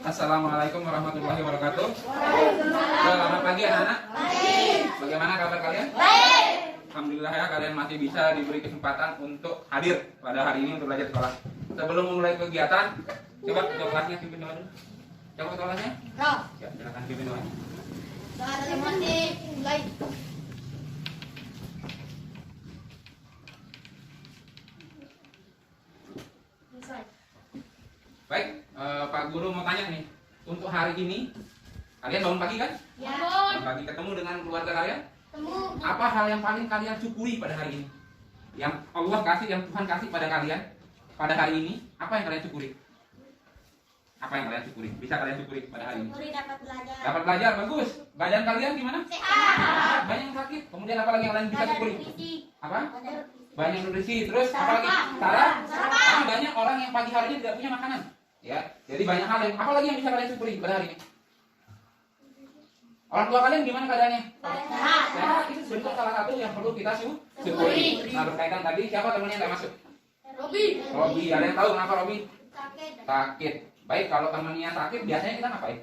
Assalamualaikum warahmatullahi wabarakatuh. Selamat pagi anak-anak. Bagaimana kabar kalian? Alhamdulillah ya, kalian masih bisa diberi kesempatan untuk hadir pada hari ini untuk belajar sekolah. Sebelum memulai kegiatan, coba ketua kelasnya pimpin doa dulu. Coba ketua kelasnya. Ya, silakan pimpin doanya. Mulai. Baik, Pak Guru mau tanya nih, untuk hari ini kalian bangun pagi kan? Ya. Bangun pagi ketemu dengan keluarga kalian. Apa hal yang paling kalian syukuri pada hari ini? Yang Allah kasih, yang Tuhan kasih pada kalian pada hari ini, apa yang kalian syukuri? Apa yang kalian syukuri? Bisa kalian syukuri pada hari ini? Dapat belajar. Dapat belajar, bagus. Badan kalian gimana? Sehat. Banyak yang sakit. Kemudian apa lagi yang kalian bisa syukuri? Apa? Ada Banyak nutrisi. Terus apa lagi? Sarapan. Tapi banyak orang yang pagi harinya tidak punya makanan. Ya, jadi banyak hal yang apa lagi yang bisa kalian syukuri pada hari ini? Orang tua kalian gimana keadaannya? Sehat. Itu bentuk salah satu yang perlu kita syukuri. Nah, berkaitan tadi, siapa temannya yang nggak masuk? Robi. Ada yang tahu kenapa Robi? Sakit. Baik, kalau temannya sakit, biasanya kita ngapain?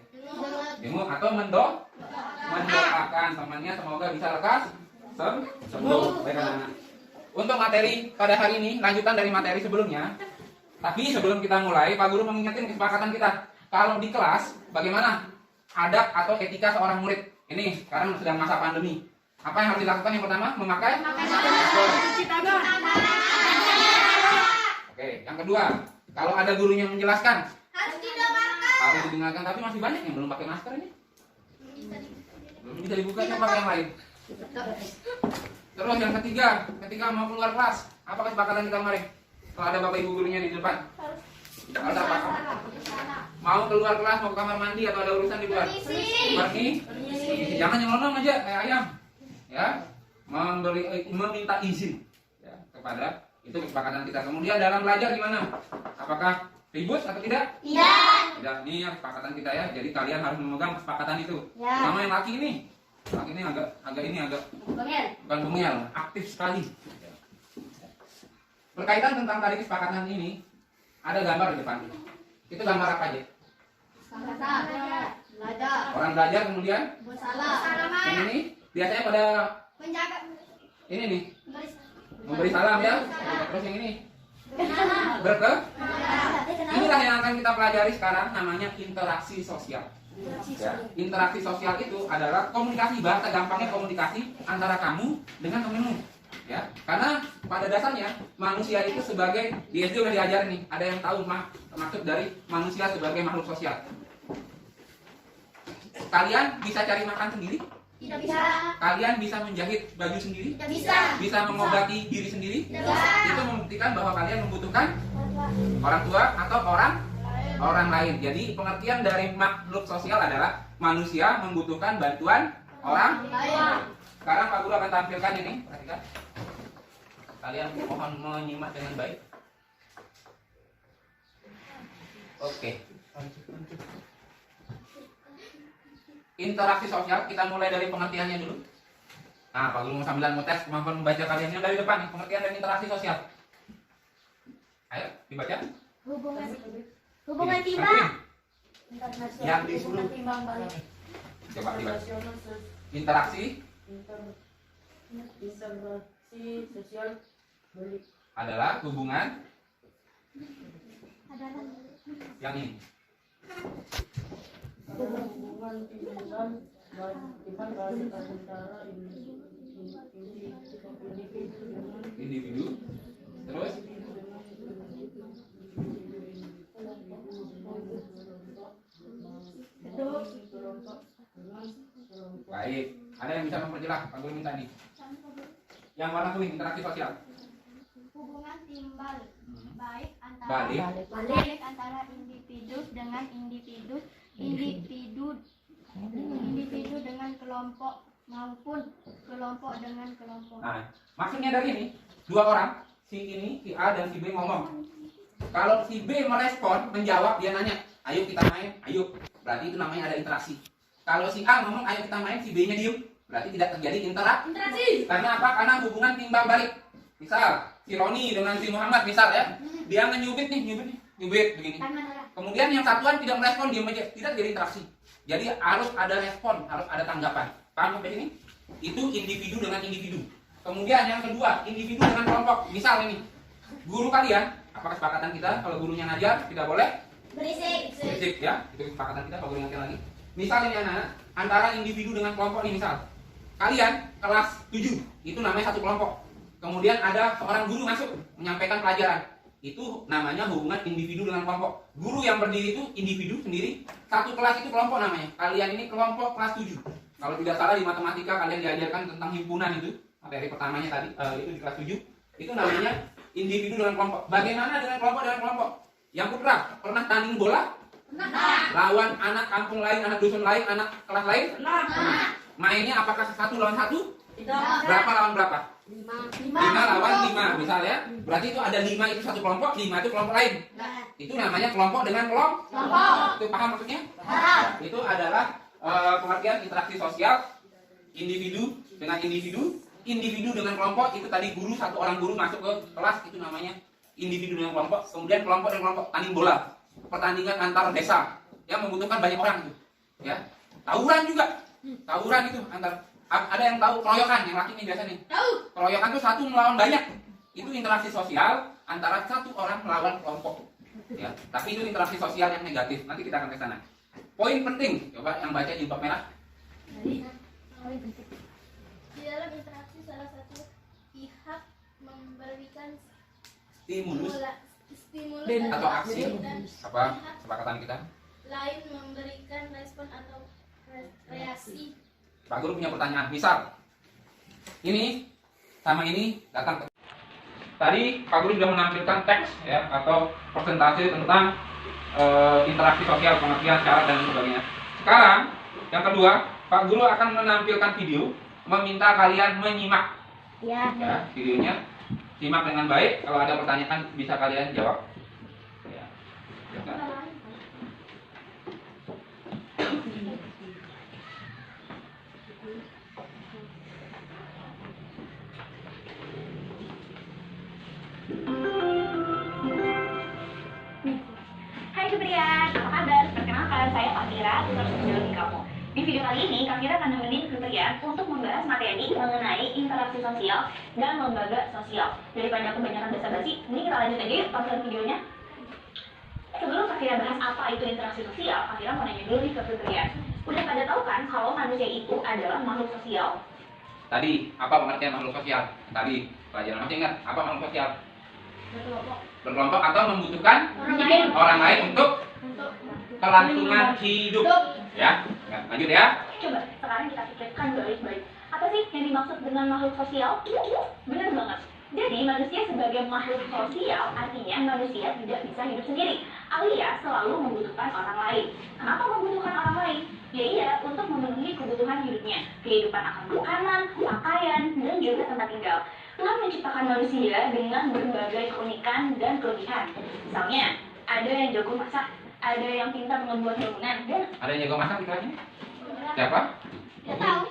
Jenguk atau mendoakan temannya semoga bisa lekas sembuh. Baik, anak-anak. Untuk materi pada hari ini, lanjutan dari materi sebelumnya. Tapi sebelum kita mulai, Pak Guru mengingatkan kesepakatan kita. Kalau di kelas, bagaimana adab atau etika seorang murid? Ini sekarang sedang masa pandemi. Apa yang harus dilakukan? Yang pertama, memakai masker. Oke, yang kedua, kalau ada gurunya menjelaskan, harus didengarkan. Tapi masih banyak yang belum pakai masker ini. Belum bisa dibuka, coba pakai yang lain. Terus yang ketiga, ketika mau keluar kelas, apa kesepakatan kita kemarin? Kalau ada bapak ibu gurunya di depan, harus apa? Mau keluar kelas, mau ke kamar mandi atau ada urusan di luar? Pergi. Jangan nyelonong aja kayak ayam. Ya, meminta izin ya, kepada itu kesepakatan kita. Kemudian dalam belajar gimana? Apakah ribut atau tidak? Tidak. Ini yang kesepakatan kita ya. Jadi kalian harus memegang kesepakatan itu. Sama yang laki ini. Laki ini agak bukan bengel, aktif sekali. Berkaitan tentang tadi kesepakatan ini, ada gambar di depan. Itu gambar apa aja? Orang belajar kemudian yang ini biasanya pada ini nih memberi salam ya. Terus yang ini inilah yang akan kita pelajari sekarang, namanya interaksi sosial. Ya, interaksi sosial itu adalah komunikasi, bahasa gampangnya komunikasi antara kamu dengan temanmu. Ya, karena pada dasarnya manusia itu sebagai di SD udah diajarin nih, ada yang tahu maksud dari manusia sebagai makhluk sosial. Kalian bisa cari makan sendiri? Tidak bisa. Kalian bisa menjahit baju sendiri? Tidak bisa. Bisa mengobati diri sendiri? Tidak bisa. Itu membuktikan bahwa kalian membutuhkan orang tua atau orang lain. Jadi pengertian dari makhluk sosial adalah manusia membutuhkan bantuan orang lain. Sekarang Pak Guru akan tampilkan ini, perhatikan. Kalian mohon menyimak dengan baik. Oke. Interaksi sosial, kita mulai dari pengertiannya dulu. Nah, Pak Guru sambilan mau tes kemampuan membaca kalian yang dari depan nih, pengertian dari interaksi sosial. Ayo, dibaca. Hubungan timbang. Yang disuruh. Coba dibaca. Interaksi sosial adalah hubungan yang ini. hubungan timbang antara Individu. Terus baik, ada yang bisa memperjelas? Pak Guru minta nih. Yang warna kuning, interaksi sosial. Hubungan timbal baik antara individu dengan individu dengan kelompok maupun kelompok dengan kelompok. Nah, maksudnya dari ini, dua orang, si ini, si A dan si B ngomong. Kalau si B merespon, menjawab, dia nanya, ayo kita main, ayo. Berarti itu namanya ada interaksi. Kalau si A ngomong, ayo kita main, si B-nya diem, berarti tidak terjadi interaksi. Karena apa? Karena hubungan timbal balik. Misal, si Roni dengan si Muhammad, misal ya, dia nyubit nih. nyubit begini. Kemudian yang satuan tidak merespon, diam aja, tidak jadi interaksi. Jadi harus ada respon, harus ada tanggapan. Paham sampai sini? Itu individu dengan individu. Kemudian yang kedua, individu dengan kelompok. Misal ini, guru kalian, apa kesepakatan kita? Kalau gurunya ngajar tidak boleh Berisik. berisik ya. Itu kesepakatan kita. Kalau guru ngajar lagi. Misal ini anak-anak, antara individu dengan kelompok nih misal. Kalian kelas 7, itu namanya satu kelompok. Kemudian ada seorang guru masuk menyampaikan pelajaran. Itu namanya hubungan individu dengan kelompok. Guru yang berdiri itu individu sendiri, satu kelas itu kelompok namanya. Kalian ini kelompok kelas 7. Kalau tidak salah di matematika kalian diajarkan tentang himpunan itu, materi pertamanya tadi itu di kelas 7. Itu namanya individu dengan kelompok. Bagaimana dengan kelompok? Yang putra pernah tanding bola? Lawan anak kampung lain, anak dusun lain, anak kelas lain? Mainnya apakah 1 lawan 1? Berapa lawan berapa? 5 lawan 5 misalnya. Berarti itu ada 5 itu satu kelompok, 5 itu kelompok lain. Itu namanya kelompok dengan kelompok. Itu paham maksudnya? Itu adalah pengertian interaksi sosial individu dengan individu, individu dengan kelompok. Itu tadi guru, satu orang guru masuk ke kelas, itu namanya individu dengan kelompok. Kemudian kelompok dengan kelompok, tanding bola, pertandingan antar desa yang membutuhkan banyak orang itu. Ya, tawuran juga. Tawuran itu antar, ada yang tahu keroyokan, yang laki nih biasa nih. Keroyokan itu satu melawan banyak. Itu interaksi sosial antara satu orang melawan kelompok. Ya, tapi itu interaksi sosial yang negatif. Nanti kita akan ke sana. Poin penting, coba yang baca jilbab merah. Di dalam interaksi salah satu pihak memberikan Stimulus stimulus atau aksi. dan Apa kesepakatan kita? lain memberikan respon atau reaksi. Pak Guru punya pertanyaan. Misal, ini sama ini datang ke... Tadi Pak Guru sudah menampilkan teks ya atau presentasi tentang interaksi sosial, pengertian, syarat dan sebagainya. Sekarang yang kedua, Pak Guru akan menampilkan video, meminta kalian menyimak. Ya. Ya, videonya simak dengan baik. Kalau ada pertanyaan bisa kalian jawab. Ya. Hai Kuprian, apa kabar? Perkenalkan, saya Kak Mira, tutor sosial di kamu. Di video kali ini, Kak Mira akan nemenin Kuprian untuk membahas materi mengenai interaksi sosial dan lembaga sosial. Daripada kebanyakan basa-basi, ini kita lanjut aja yuk tonton videonya. Sebelum Kak Mira bahas apa itu interaksi sosial, Kak Mira mau nanya dulu nih ke Kuprian. Udah pada tahu kan kalau manusia itu adalah makhluk sosial? Tadi apa pengertian makhluk sosial? Tadi pelajaran masih ingat apa makhluk sosial? Berkelompok atau membutuhkan orang lain untuk kelangsungan hidup. Ya, lanjut ya. Coba sekarang kita pikirkan baik-baik. Apa sih yang dimaksud dengan makhluk sosial? Benar banget. Jadi manusia sebagai makhluk sosial artinya manusia tidak bisa hidup sendiri, alias selalu membutuhkan orang lain. Kenapa membutuhkan orang lain? Ya iya, untuk memenuhi kebutuhan hidupnya, kehidupan akan makanan, pakaian, dan juga tempat tinggal. Tuhan menciptakan manusia dengan berbagai keunikan dan kelebihan. Misalnya, ada yang jago masak, ada yang pintar membuat bangunan, dan Ada yang jago masak di kelas ini? Siapa? Nggak tahu.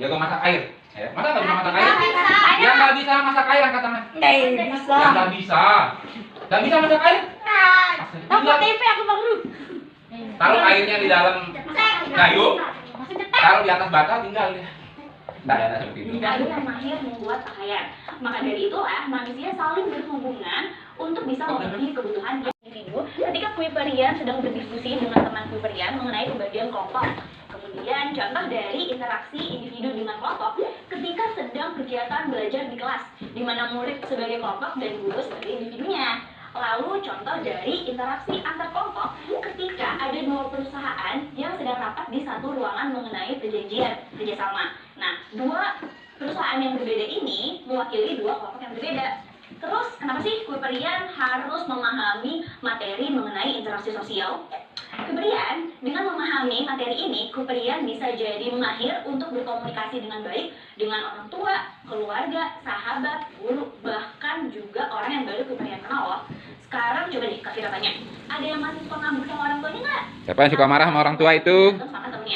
Jago masak air. Ya. Masa nggak bisa masak air? Yang nggak bisa masak air angkat tangan. Yang nggak bisa. Nggak bisa masak air? Tinggal aku baru. taruh airnya di dalam gayung, taruh di atas bata, tinggal ya. Nggak ada seperti itu. tidak ada yang mahir membuat pakaian. Maka dari itulah manusia saling berhubungan untuk bisa memenuhi kebutuhan individu. Ketika Kuiperian sedang berdiskusi dengan teman Kuiperian mengenai pembagian kelompok. Kemudian contoh dari interaksi individu dengan kelompok ketika sedang kegiatan belajar di kelas, di mana murid sebagai kelompok dan guru sebagai individunya. Lalu contoh dari interaksi antar kelompok ketika ada dua perusahaan yang sedang rapat di satu ruangan mengenai perjanjian kerjasama. Nah, dua perusahaan yang berbeda ini mewakili dua kelompok yang berbeda. Terus, kenapa sih Kuiperian harus memahami materi mengenai interaksi sosial? Kemudian, dengan memahami materi ini, Kuiperian bisa jadi mahir untuk berkomunikasi dengan baik dengan orang tua, keluarga, sahabat, guru, bahkan juga orang yang baru Kuiperian kenal loh. Sekarang coba deh Kak Fira tanya, ada yang masih suka ngambek sama orang tuanya nggak? Siapa yang suka marah sama orang tua itu?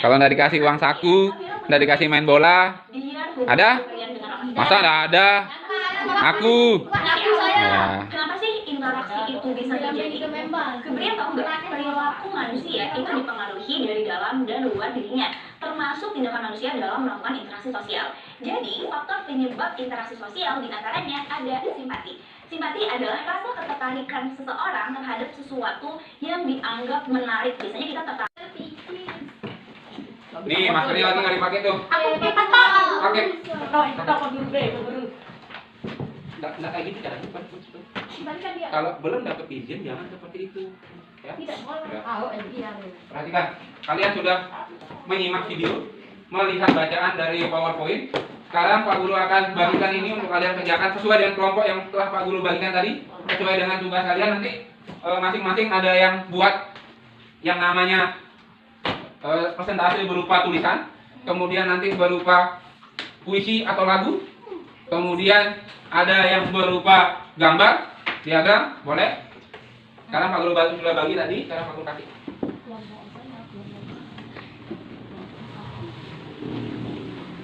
Kalau nggak dikasih uang saku, nggak dikasih main bola, ada? Masa nggak ada? Aku. Ya. Ya. Kenapa sih interaksi itu bisa terjadi? Kemudian tahu nggak, perilaku manusia itu dipengaruhi dari dalam dan luar dirinya, termasuk tindakan manusia dalam melakukan interaksi sosial. Jadi, faktor penyebab interaksi sosial diantaranya ada simpati. Simpati adalah rasa ketertarikan seseorang terhadap sesuatu yang dianggap menarik. Biasanya kita tertarik. Nih, maskernya lagi nggak dipakai tuh. Pakai. Nggak kayak gitu cara. Kalau belum dapat izin, jangan seperti itu. Ya. Ya. Perhatikan, kalian sudah menyimak video, melihat bacaan dari PowerPoint. Sekarang Pak Guru akan bagikan ini untuk kalian kerjakan sesuai dengan kelompok yang telah Pak Guru bagikan tadi, sesuai dengan tugas kalian. Nanti masing-masing ada yang buat yang namanya presentasi berupa tulisan, kemudian nanti berupa puisi atau lagu, kemudian ada yang berupa gambar, diagram, boleh. Sekarang Pak Guru sudah bagi tadi, sekarang Pak Guru kasih.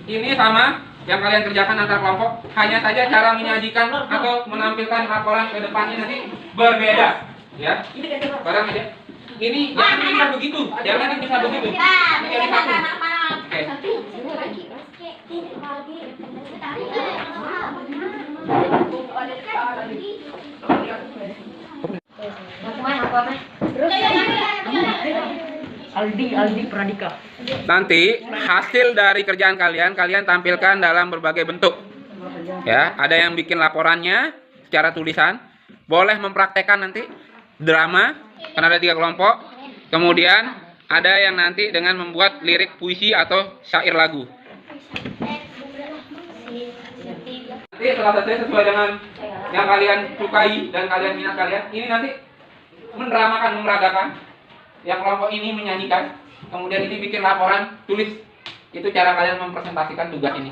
Ini sama yang kalian kerjakan antar kelompok, hanya saja cara menyajikan atau menampilkan laporan ke depannya nanti berbeda, ya. Barang aja. Ini jangan bisa begitu, jangan bisa begitu. Ini satu. Oke. Aldi Pradika. Nanti hasil dari kerjaan kalian tampilkan dalam berbagai bentuk. Ya, ada yang bikin laporannya secara tulisan, boleh mempraktekkan nanti drama, karena ada 3 kelompok. Kemudian ada yang nanti dengan membuat lirik puisi atau syair lagu. Nanti setelah selesai sesuai dengan yang kalian sukai dan kalian minat kalian, ini nanti mendramakan, memeragakan. Yang kelompok ini menyanyikan, kemudian ini bikin laporan tulis. Itu cara kalian mempresentasikan tugas ini.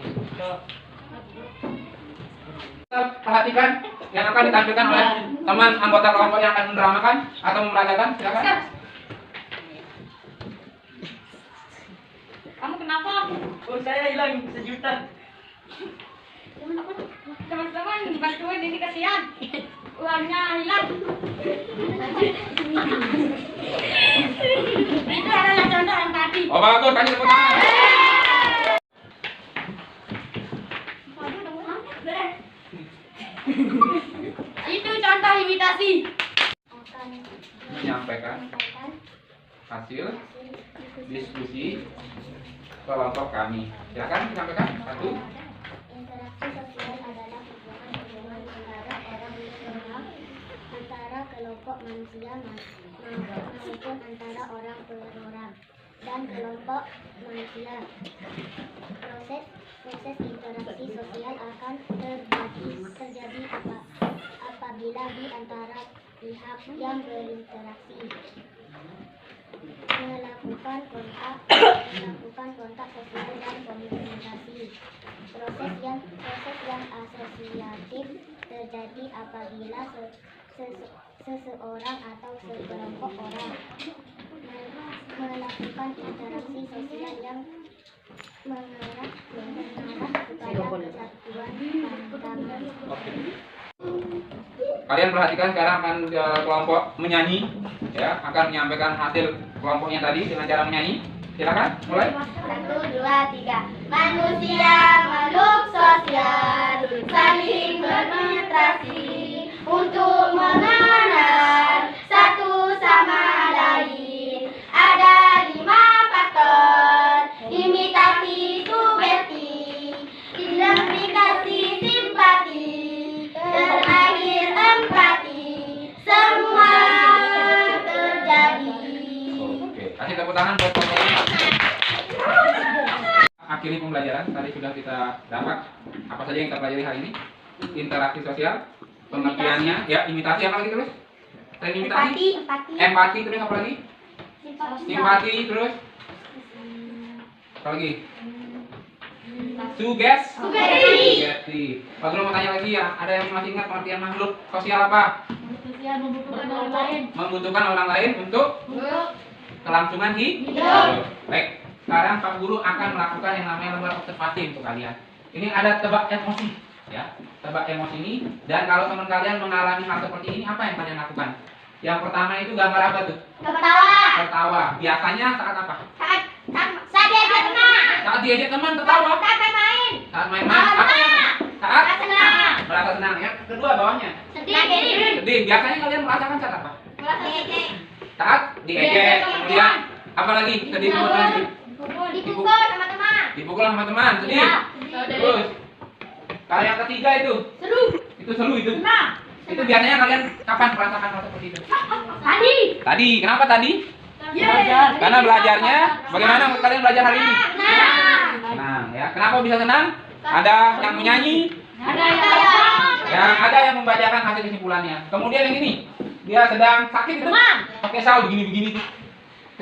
Perhatikan yang akan ditampilkan oleh teman anggota kelompok yang akan mendramakan atau memeragakan. Silakan. Kamu kenapa? Oh, saya hilang sejuta. Teman-teman, bantuin ini kasihan. Uangnya hilang. Itu adalah contoh yang tadi. Oh bagus, kasih tepuk tangan. Itu contoh imitasi. Menyampaikan hasil diskusi kelompok kami. Silakan disampaikan. 1. Interaksi sosial adalah hubungan antara kelompok manusia maupun antara orang per orang dan kelompok manusia. Proses interaksi sosial akan terjadi apabila di antara pihak yang berinteraksi melakukan kontak sosial dan komunikasi. Proses yang asosiatif terjadi apabila seseorang atau sekelompok orang melakukan interaksi sosial yang mengarah kepada kesatuan pandangan. Kalian perhatikan sekarang akan kelompok menyanyi, ya, akan menyampaikan hasil kelompoknya tadi dengan cara menyanyi. Silakan, mulai. 1, 2, 3. Manusia makhluk sosial, saling berinteraksi untuk mengenal satu sama lain. Ada 5 faktor: imitasi, sugesti, identifikasi, simpati, terakhir empati. Semua terjadi. Oke, kasih tepuk tangan buat kelompoknya. Akhiri pembelajaran tadi sudah kita dapat apa saja yang kita pelajari hari ini. Interaksi sosial, pengertiannya, ya, imitasi apa lagi terus? Selain imitasi, empati terus apa lagi? Simpati terus apa lagi? Sugesti. Pak Guru mau tanya lagi ya, ada yang masih ingat pengertian makhluk sosial apa? Membutuhkan orang lain untuk kelangsungan hidup. Baik, sekarang Pak Guru akan melakukan yang namanya lembar observasi untuk kalian. Ini ada tebak emosi. Ya, tebak emosi ini. Dan kalau teman kalian mengalami hal seperti ini, apa yang kalian lakukan? Yang pertama itu gambar apa tuh? Ketawa. Tertawa. Biasanya saat apa? Saat diajak teman. Saat diajak teman tertawa. Saat main. Saat main-main. Apa yang saat Senang. merasa senang ya. Kedua bawahnya. Sedih. Sedih. Biasanya kalian merasakan saat apa? Merasa diajak. Saat diejek. Kemudian apa lagi? Sedih kemudian sedih. Dipukul sama teman. Dipukul sama teman. Sedih. Iya. Terus. Kalau yang ketiga itu. Seru. Itu seru itu. Senang. Itu biasanya kalian kapan merasakan hal seperti itu? Tadi. Tadi. Kenapa tadi? Belajar. Karena belajarnya. Bagaimana kalian belajar hari ini? Senang. Senang ya. Kenapa bisa senang? Ada yang menyanyi, Ada yang ada yang membacakan hasil kesimpulannya. Kemudian yang ini, dia sedang sakit itu, pakai sal begini-begini tuh.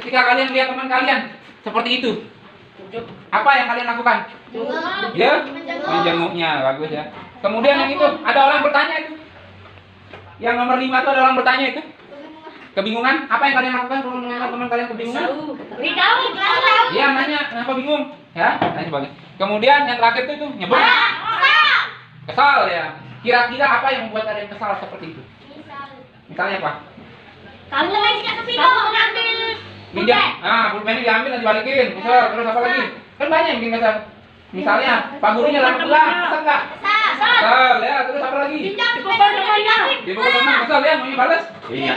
Ketika kalian lihat teman kalian seperti itu, apa yang kalian lakukan? Ya, menjenguknya, bagus ya. Kemudian yang itu, ada orang bertanya itu. Yang nomor 5 itu ada orang bertanya itu. Kebingungan, apa yang kalian lakukan kalau melihat teman kalian kebingungan? Beritahu. Iya, nanya, kenapa bingung? Ya, dan sebagainya. Kemudian yang terakhir itu nyebut. Kesal ya. Kira-kira apa yang membuat kalian kesal seperti itu? Misalnya apa? Kamu mengambil Minjam. Nah, pulpennya diambil dan dibalikin. Misal, terus apa lagi? Kan banyak yang bikin kesal. Misalnya, pak gurunya lama pulang, kesal nggak? Kesal ya. Terus apa lagi? Dipukul teman, kesal ya, mau balas? Iya.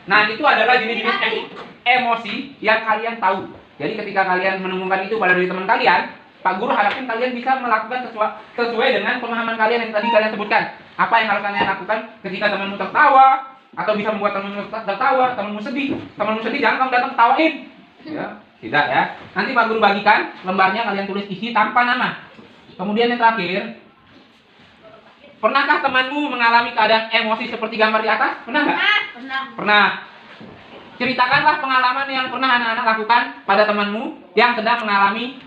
Nah, itu adalah jenis-jenis emosi yang kalian tahu. Jadi ketika kalian menemukan itu pada diri teman kalian, Pak Guru harapkan kalian bisa melakukan sesuai dengan pemahaman kalian yang tadi kalian sebutkan. Apa yang harus kalian lakukan ketika temanmu tertawa, atau bisa membuat temanmu tertawa, temanmu sedih jangan kamu datang ketawain. Ya, tidak ya. Nanti Pak Guru bagikan lembarnya, kalian tulis isi tanpa nama. Kemudian yang terakhir, pernahkah temanmu mengalami keadaan emosi seperti gambar di atas? Pernah nggak? Pernah. Ceritakanlah pengalaman yang pernah anak-anak lakukan pada temanmu yang sedang mengalami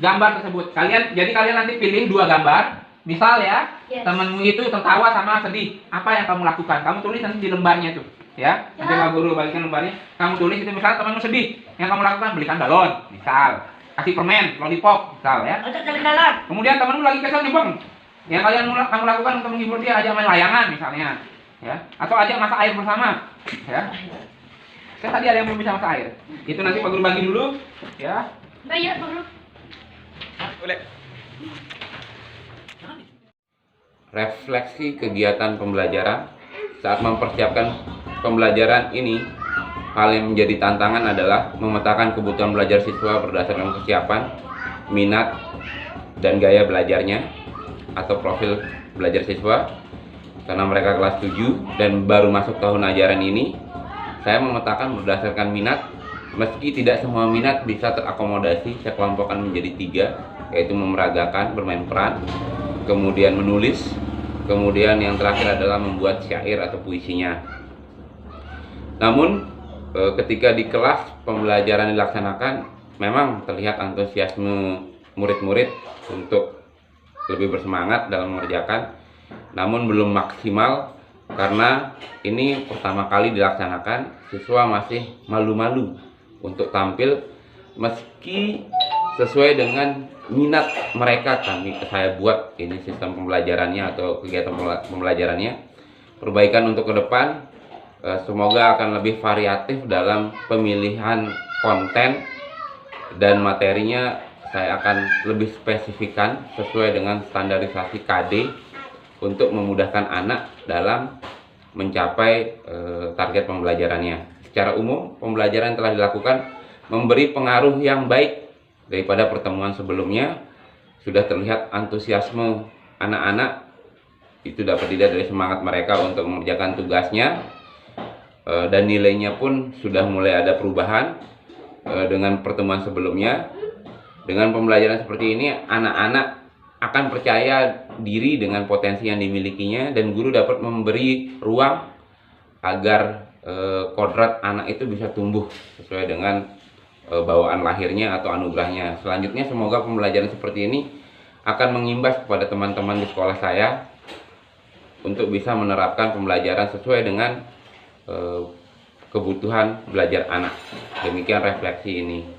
gambar tersebut. Jadi kalian nanti pilih 2 gambar. Misal ya, temanmu itu tertawa sama sedih. Apa yang kamu lakukan? Kamu tulis nanti di lembarnya tuh, ya. Nanti Pak Guru bagikan lembarnya. Kamu tulis itu, misal temanmu sedih. Yang kamu lakukan belikan balon, misal. Kasih permen, lollipop, misal ya. Ajak jalan-jalan. Kemudian temanmu lagi kesel nyebeng. Yang kamu lakukan untuk menghibur dia, ajak main layangan misalnya, ya. Atau ajak masak air bersama, ya. Kan tadi ada yang belum bisa masak air. Itu nanti Pak Guru bagi dulu, ya. Bayar Pak Guru. Boleh. Refleksi kegiatan pembelajaran. Saat mempersiapkan pembelajaran ini, hal yang menjadi tantangan adalah memetakan kebutuhan belajar siswa berdasarkan kesiapan, minat, dan gaya belajarnya atau profil belajar siswa. Karena mereka kelas 7 dan baru masuk tahun ajaran ini, saya memetakan berdasarkan minat. Meski tidak semua minat bisa terakomodasi, saya kelompokkan menjadi 3, yaitu memeragakan, bermain peran, kemudian menulis, kemudian yang terakhir adalah membuat syair atau puisinya. Namun ketika di kelas pembelajaran dilaksanakan, memang terlihat antusiasme murid-murid untuk lebih bersemangat dalam mengerjakan, namun belum maksimal karena ini pertama kali dilaksanakan. Siswa masih malu-malu untuk tampil meski sesuai dengan minat mereka. Saya buat ini sistem pembelajarannya atau kegiatan pembelajarannya. Perbaikan untuk ke depan, semoga akan lebih variatif dalam pemilihan konten dan materinya. Saya akan lebih spesifikkan sesuai dengan standarisasi KD untuk memudahkan anak dalam mencapai target pembelajarannya. Secara umum, pembelajaran telah dilakukan memberi pengaruh yang baik daripada pertemuan sebelumnya. Sudah terlihat antusiasme anak-anak, itu dapat dilihat dari semangat mereka untuk mengerjakan tugasnya, dan nilainya pun sudah mulai ada perubahan dengan pertemuan sebelumnya. Dengan pembelajaran seperti ini, anak-anak akan percaya diri dengan potensi yang dimilikinya, dan guru dapat memberi ruang agar kodrat anak itu bisa tumbuh sesuai dengan bawaan lahirnya atau anugerahnya. Selanjutnya, semoga pembelajaran seperti ini akan mengimbas kepada teman-teman di sekolah saya untuk bisa menerapkan pembelajaran sesuai dengan kebutuhan belajar anak. Demikian refleksi ini.